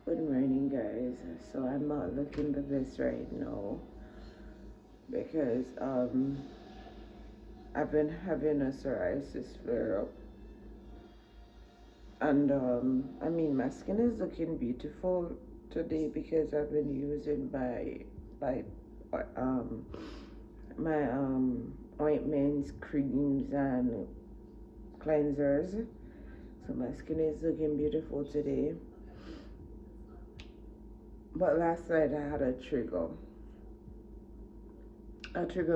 Good morning, guys. So I'm not looking the best right now because I've been having a psoriasis flare up, and I mean my skin is looking beautiful today because I've been using my um my ointments, creams, and cleansers. So my skin is looking beautiful today. But last night I had a trigger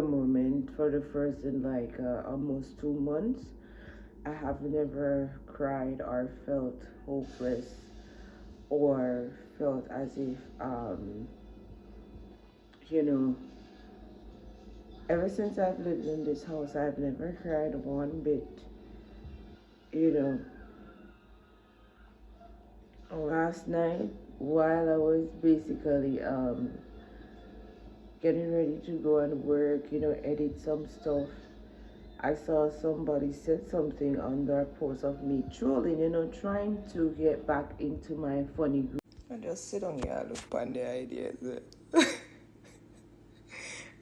moment for the first in like almost 2 months. I have never cried or felt hopeless or felt as if you know ever since I've lived in this house I've never cried one bit. you know Last night while I was basically getting ready to go and work, edit some stuff, I saw somebody said something on their post of me trolling, trying to get back into my funny group. I just sit on here, look on the ideas.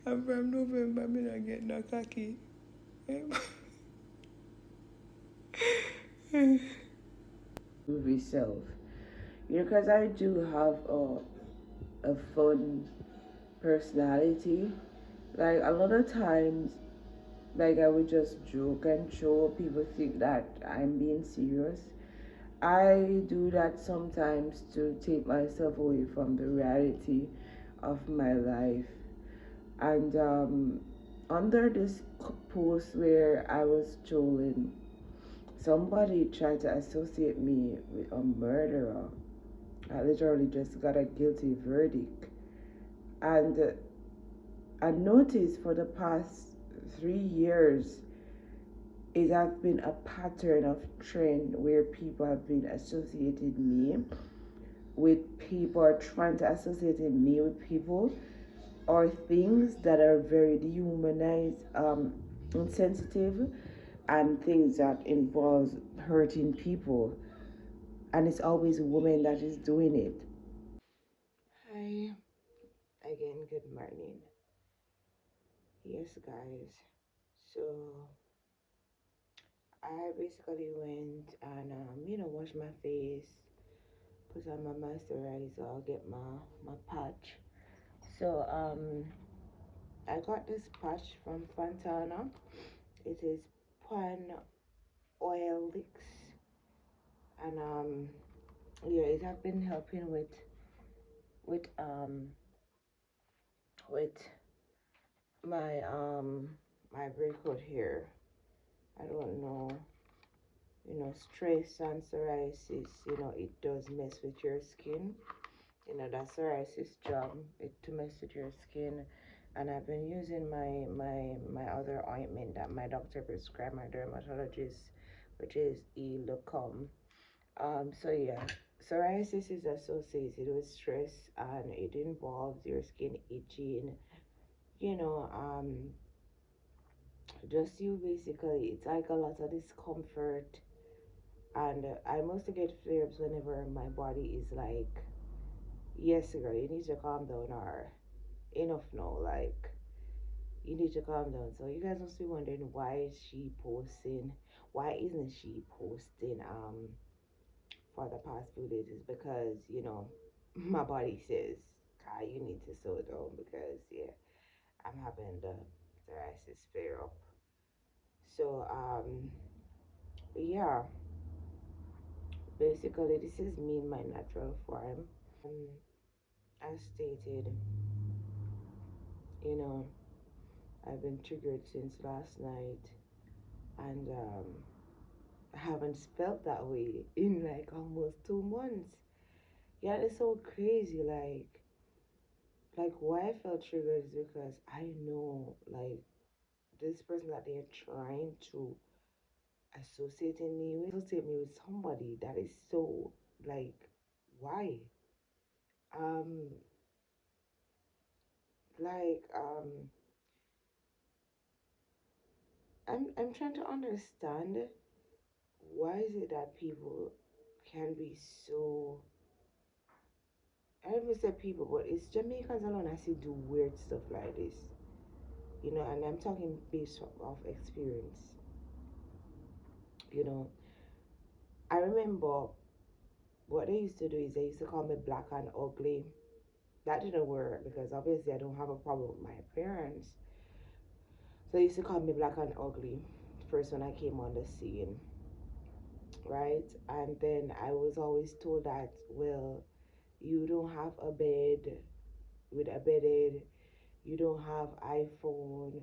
I'm from November, I'm not getting no cocky. Movie self. Because I do have a fun personality. Like, a lot of times, like, I would just joke and show people think that I'm being serious. I do that sometimes to take myself away from the reality of my life. And under this post where I was trolling, somebody tried to associate me with a murderer. I literally just got a guilty verdict. And I noticed for the past 3 years, it has been a pattern of trend where people have been associating me with people, or trying to associate me with people or things that are very dehumanized, insensitive, and things that involves hurting people. And it's always a woman that is doing it. Hi, again, good morning. Yes, guys. So I basically went and washed my face, put on my moisturizer, get my patch. So I got this patch from Fontana. It is Pan Oil Licks, and yeah, it has been helping with um with my breakout hair. I don't know, stress and psoriasis, it does mess with your skin. That psoriasis job, it to mess with your skin. And I've been using my other ointment that my doctor prescribed, my dermatologist, which is Elocom. So yeah, psoriasis is associated with stress, and it involves your skin itching, you know, just you basically, it's like a lot of discomfort. And I mostly get flare-ups whenever my body is like, yes girl, you need to calm down, or enough now, like you need to calm down. So you guys must be wondering, why isn't she posting for the past few days? Is because my body says, Kai, you need to slow down, because yeah, I'm having the psoriasis flare up. So yeah, basically this is me in my natural form. As stated, you know I've been triggered since last night, and I haven't felt that way in like almost 2 months. Yeah, it's so crazy. Like why I felt triggered is because I know, like, this person that they're trying to associate me with somebody that is so, like, why? Um, like I'm trying to understand, why is it that people can be so I never say people, but it's Jamaicans alone I see do weird stuff like this. And I'm talking based off experience. You know, I remember what they used to do is they used to call me black and ugly. That didn't work because obviously I don't have a problem with my appearance. So they used to call me black and ugly first when I came on the scene, right? And then I was always told that, well, you don't have a bed with a bedded, you don't have iPhone,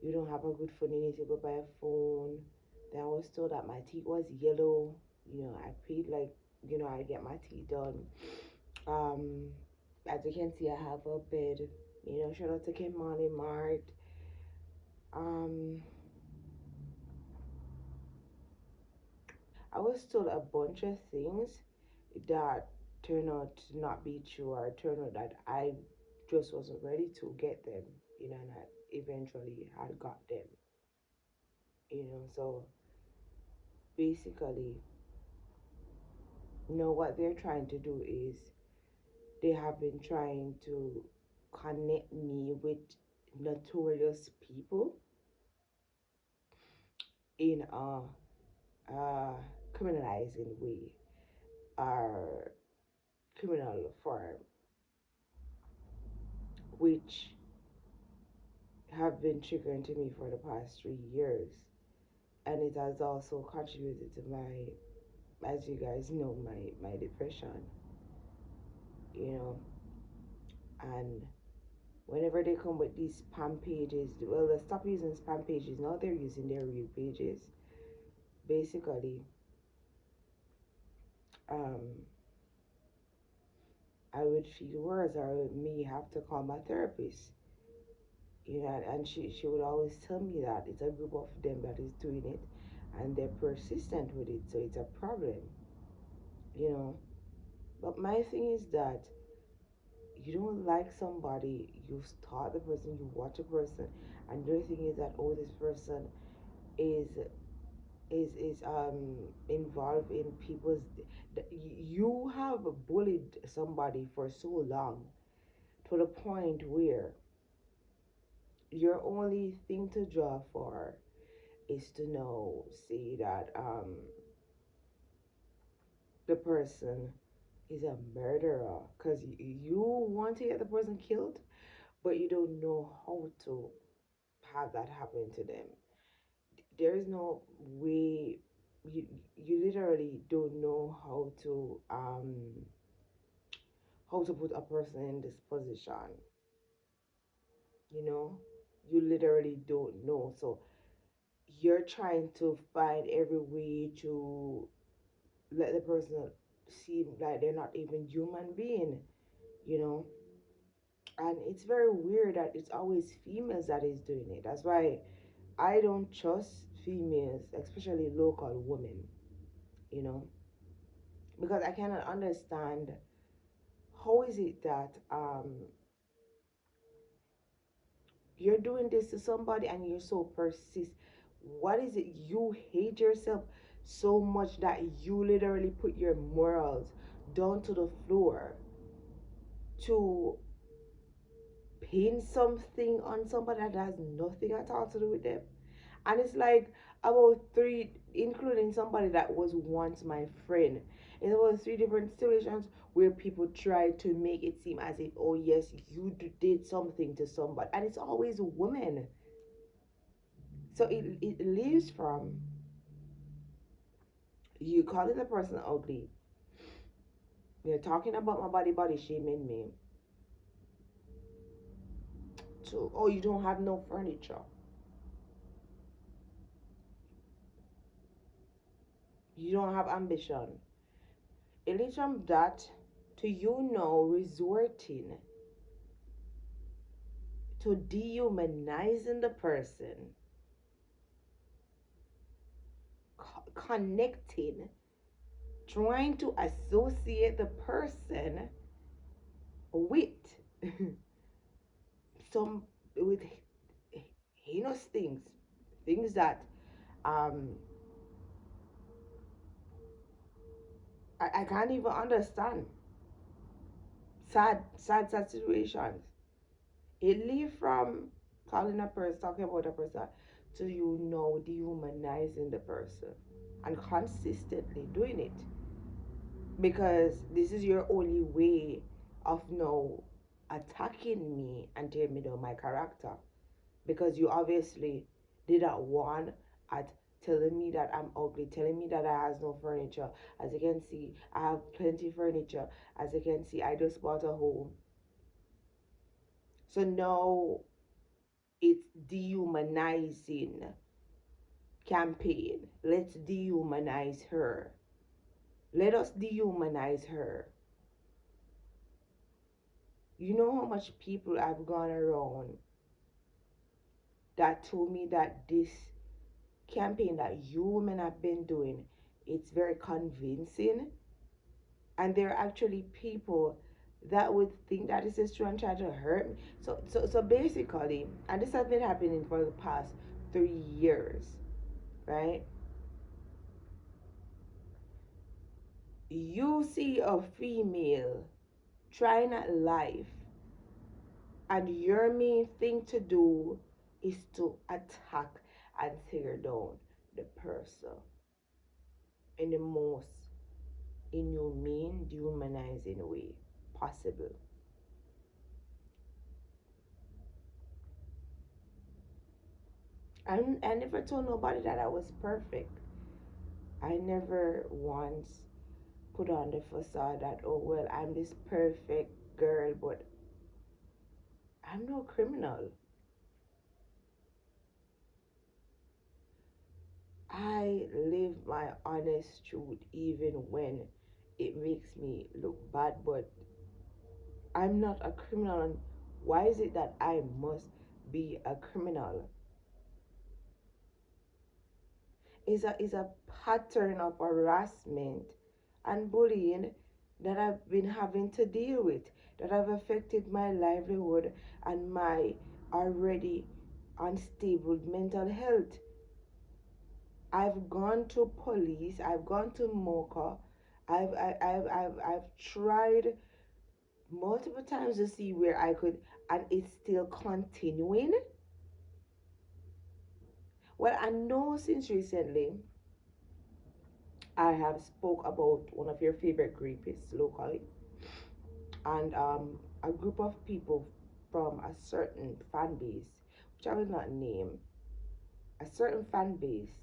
you don't have a good phone, you need to go buy a phone. Then I was told that my teeth was yellow. I paid like, I get my teeth done. Um, as you can see, I have a bed. Shout out to Kimani Mart. Um, I was told a bunch of things that turned out to not be true, or turned out that I just wasn't ready to get them, and I eventually had got them, so basically, what they're trying to do is they have been trying to connect me with notorious people in a criminalizing way or criminal form, which have been triggering to me for the past 3 years. And it has also contributed to as you guys know, my depression, you know. And whenever they come with these spam pages, well, they stop using spam pages, now they're using their real pages. Basically, um, I would feel worse, or I may have to call my therapist. And she would always tell me that it's a group of them that is doing it, and they're persistent with it, so it's a problem, you know. But my thing is that you don't like somebody, you start the person, you watch a person, and your thing is that, oh, this person is involved in people's. You have bullied somebody for so long to the point where your only thing to draw for is to know, see that the person is a murderer, because you want to get the person killed, but you don't know how to have that happen to them. There is no way. You literally don't know how to put a person in this position, you know. You literally don't know, so you're trying to find every way to let the person seem like they're not even human being, you know. And it's very weird that it's always females that is doing it. That's why I don't trust females, especially local women, you know, because I cannot understand how is it that you're doing this to somebody and you're so persist. What is it, you hate yourself so much that you literally put your morals down to the floor to pin something on somebody that has nothing at all to do with them? And it's like about three, including somebody that was once my friend. It was three different situations where people try to make it seem as if, oh yes, you did something to somebody, and it's always women. So it leaves from you calling the person ugly, you're talking about my body shaming me, to, oh, you don't have no furniture, you don't have ambition. It leads from that to resorting to dehumanizing the person, connecting, trying to associate the person with some with heinous things that um I can't even understand. sad situations. It leave from calling a person, talking about a person, to you know dehumanizing the person and consistently doing it because this is your only way of now attacking me and tearing me down my character because you obviously did not want at telling me that I'm ugly, telling me that I has no furniture. As you can see, I have plenty furniture. As you can see, I just bought a home. So now it's dehumanizing campaign. Let's dehumanize her. Let us dehumanize her. You know how much people I've gone around that told me that this campaign that you women have been doing, it's very convincing, and there are actually people that would think that this is true and try to hurt me. So basically, and this has been happening for the past 3 years, right? You see a female trying at life, and your main thing to do is to attack and tear down the person in the most inhumane, dehumanizing way possible. I never told nobody that I was perfect. I never once put on the facade that, oh, well, I'm this perfect girl, but I'm no criminal. I live my honest truth even when it makes me look bad, but I'm not a criminal. And why is it that I must be a criminal? Is a pattern of harassment and bullying that I've been having to deal with, that have affected my livelihood and my already unstable mental health. I've gone to police, I've gone to MOCA, I've tried multiple times to see where I could, and it's still continuing. Well, I know since recently I have spoke about one of your favorite rapists locally, and a group of people from a certain fan base, which I will not name, a certain fan base.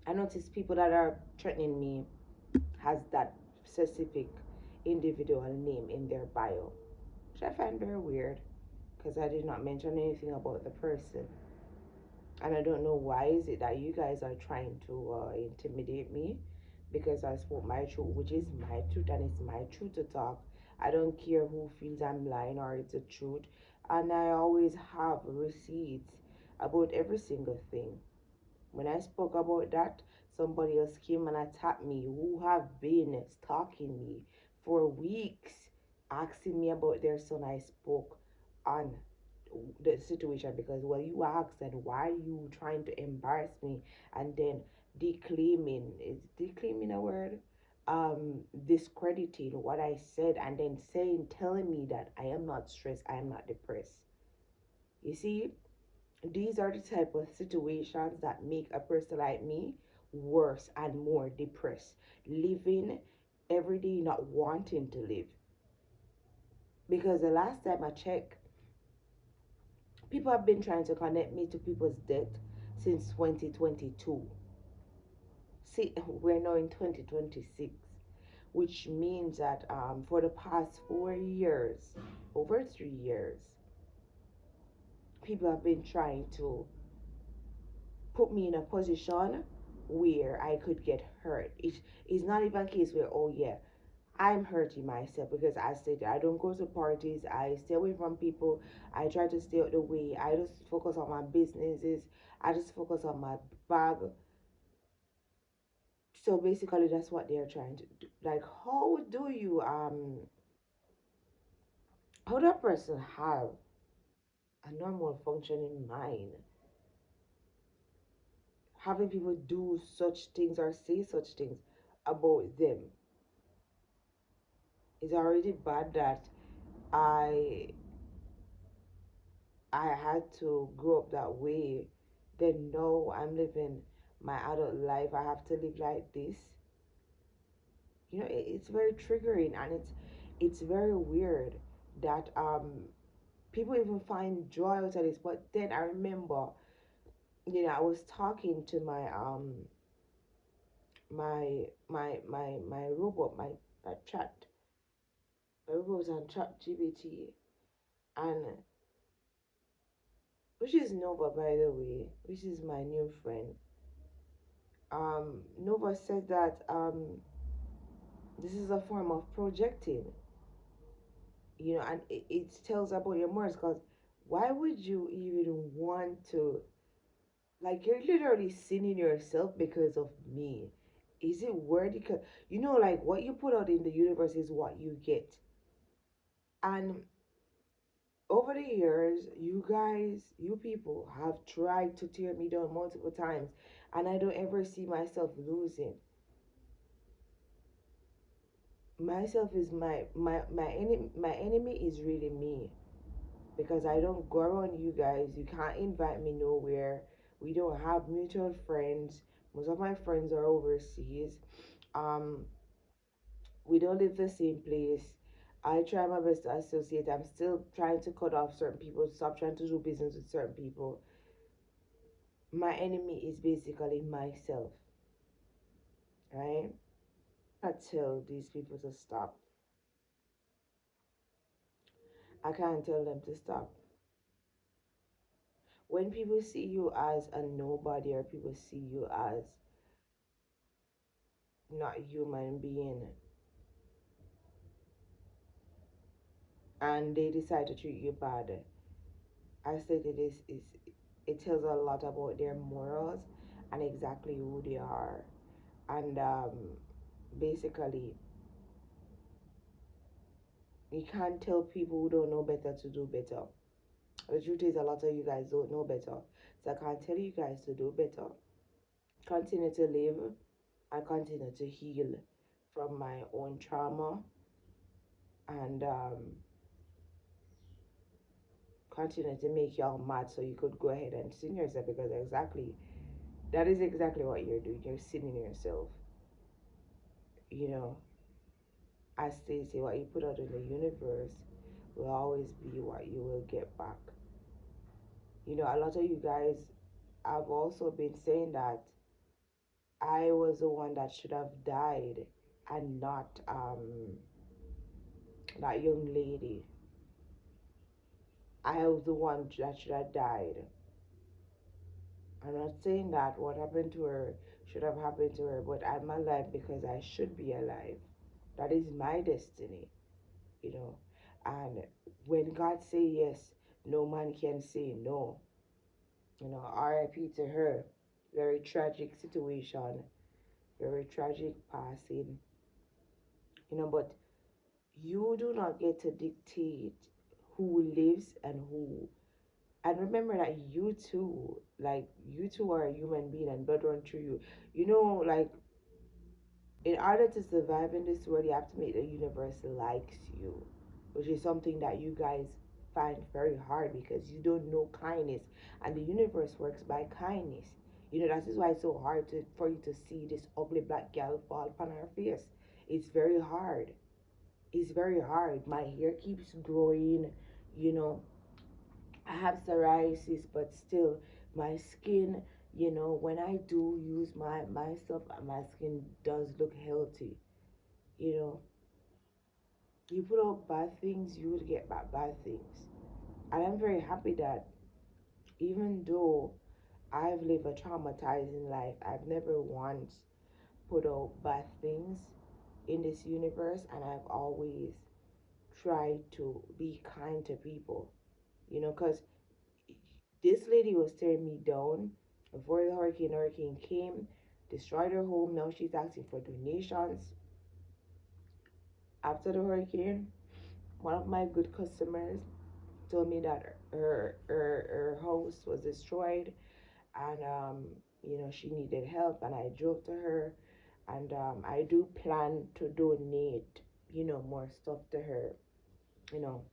I noticed people that are threatening me has that specific individual name in their bio, which I find very weird because I did not mention anything about the person. And I don't know why is it that you guys are trying to intimidate me because I spoke my truth, which is my truth, and it's my truth to talk. I don't care who feels I'm lying or it's the truth, and I always have receipts about every single thing. When I spoke about that, somebody else came and attacked me who have been stalking me for weeks, asking me about their son. I spoke on the situation because, well, you asked, and why are you trying to embarrass me and then declaiming, is declaiming a word, discrediting what I said and then saying, telling me that I am not stressed, I am not depressed. You see, these are the type of situations that make a person like me worse and more depressed, living every day not wanting to live. Because the last time I checked, people have been trying to connect me to people's death since 2022. See, we're now in 2026, which means that for the past 4 years, over 3 years, people have been trying to put me in a position where I could get hurt. It's not even a case where, oh yeah, I'm hurting myself because I said I don't go to parties, I stay away from people, I try to stay out the way, I just focus on my businesses, I just focus on my bag. So basically that's what they're trying to do. Like how does a person have a normal functioning mind having people do such things or say such things about them? It's already bad that I I had to grow up that way. Then no, I'm living my adult life. I have to live like this. It's very triggering, and it's very weird that people even find joy out of this. But then I remember, I was talking to my robot, my chat. My robot was on chat GBT, and which is Nova, by the way, which is my new friend. Nova said that this is a form of projecting, and it tells about your morals. Because why would you even want to, like, you're literally sinning yourself because of me? Is it worth it? Because, like, what you put out in the universe is what you get. And over the years, you guys, you people have tried to tear me down multiple times, and I don't ever see myself losing. Myself is my enemy is really me, because I don't go around you guys. You can't invite me nowhere. We don't have mutual friends. Most of my friends are overseas. Um, we don't live the same place. I try my best to associate. I'm still trying to cut off certain people, stop trying to do business with certain people. My enemy is basically myself, right? I tell these people to stop. I can't tell them to stop. When people see you as a nobody, or people see you as not a human being, and they decide to treat you bad, I said it tells a lot about their morals and exactly who they are. And basically, you can't tell people who don't know better to do better. The truth is, a lot of you guys don't know better. So I can't tell you guys to do better. Continue to live and continue to heal from my own trauma, and continue to make y'all mad so you could go ahead and sin yourself, because that is exactly what you're doing. You're sinning yourself. You know, as they say, what you put out in the universe will always be what you will get back. A lot of you guys have also been saying that I was the one that should have died, and not that young lady. I was the one that should have died. I'm not saying that what happened to her should have happened to her, but I'm alive because I should be alive. That is my destiny, you know. And when God say yes, no man can say no. R.I.P. to her. Very tragic situation, very tragic passing. But you do not get to dictate who lives and who. And remember that you two are a human being, and blood run through you. Like, in order to survive in this world, you have to make the universe likes you, which is something that you guys find very hard, because you don't know kindness, and the universe works by kindness. That is why it's so hard for you to see this ugly black girl fall upon her face. It's very hard. It's very hard. My hair keeps growing. You know, I have psoriasis, but still, my skin. When I do use my stuff, my skin does look healthy. You know, you put out bad things, you will get back bad things. And I'm very happy that, even though I've lived a traumatizing life, I've never once put out bad things in this universe, and I've always tried to be kind to people. Because this lady was tearing me down before the hurricane came, destroyed her home. Now she's asking for donations. After the hurricane, one of my good customers told me that her house was destroyed, and she needed help, and I drove to her, and I do plan to donate more stuff to her. You know,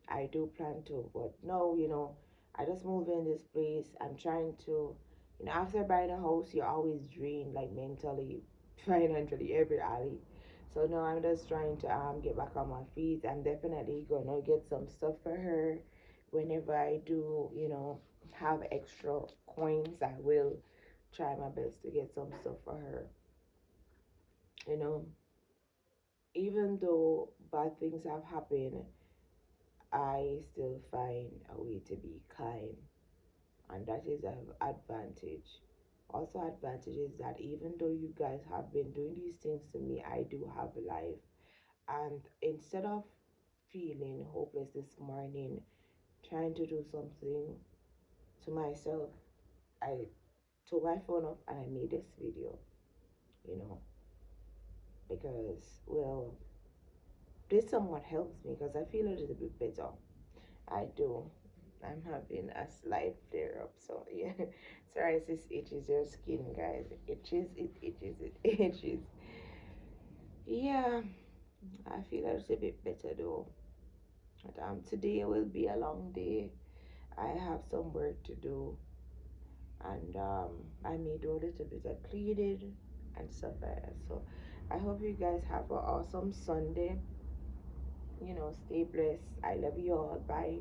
I do plan to, but no, I just moved in this place. I'm trying to, after buying a house, you're always drained, like mentally, financially, every alley. So no, I'm just trying to get back on my feet. I'm definitely gonna get some stuff for her. Whenever I do, have extra coins, I will try my best to get some stuff for her. You know, even though bad things have happened, I still find a way to be kind, and that is an advantage. Also, advantage is that even though you guys have been doing these things to me, I do have a life. And instead of feeling hopeless this morning, trying to do something to myself, I took my phone up and I made this video, you know, because, well, this somewhat helps me because I feel a little bit better. I do. I'm having a slight flare up, so yeah. Psoriasis itches your skin, guys. It itches. Yeah, I feel a little bit better though. But today will be a long day. I have some work to do, and I may do a little bit of cleaning and stuff like that. So I hope you guys have an awesome Sunday. Stay blessed. I love you all. Bye.